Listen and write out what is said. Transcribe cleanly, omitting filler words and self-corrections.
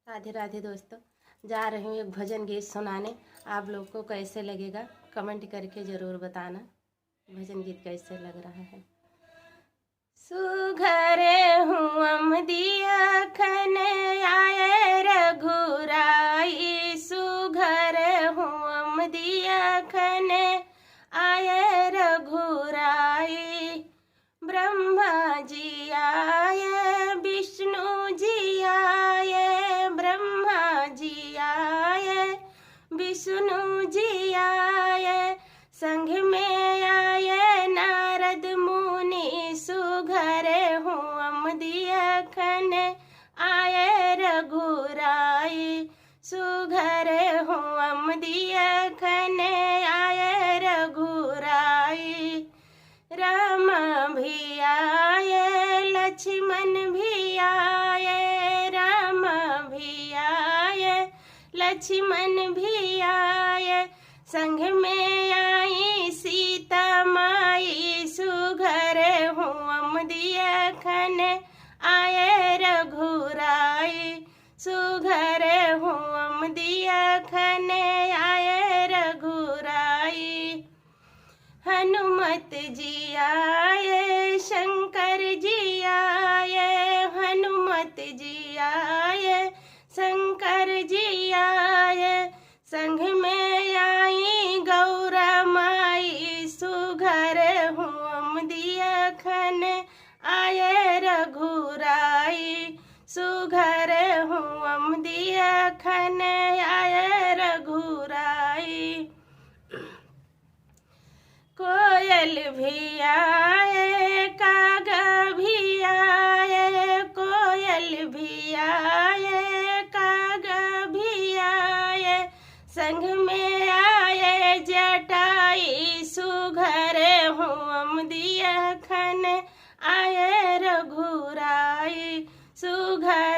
राधे राधे दोस्तों, जा रही हूँ एक भजन गीत सुनाने। आप लोग को कैसे लगेगा कमेंट करके ज़रूर बताना भजन गीत कैसे लग रहा है। सुघरे हुअम दिया खन आए रघुराई, सुघरे हुअम दिया खन आए रघुराई। ब्रह्मा जी आए विष्णु जी आए, ब्रह्मा जी आए विष्णु जी आए, संग में आए नारद मुनि। सुघरे हुअम दिया खन आए रघुराई, सुघरे हुअम दिया खन आए रघुराई। राम भी आए लक्ष्मण भी आए, राम भी आए लक्ष्मण भी आए, संग में आई सीता माई। सुघरे हुअम दिया खन आए रघुराई, सुघरे हुअम दिया खन आए रघुराई। हनुमत जी आए शंकर जी आए, हनुमत जी आए शंकर जी आए, संग में आई गौरा माई। सुघरे हुअम दिया खन आए रघुराई, सुघरे हुअम दिया खन आए रघुराई। कोयल भी आए कागा भी आए, कोयल भी आए कागा भी आए, संग में आए जटाई। सुघरे हुअम दिया खन आए रघुराई, सुघरे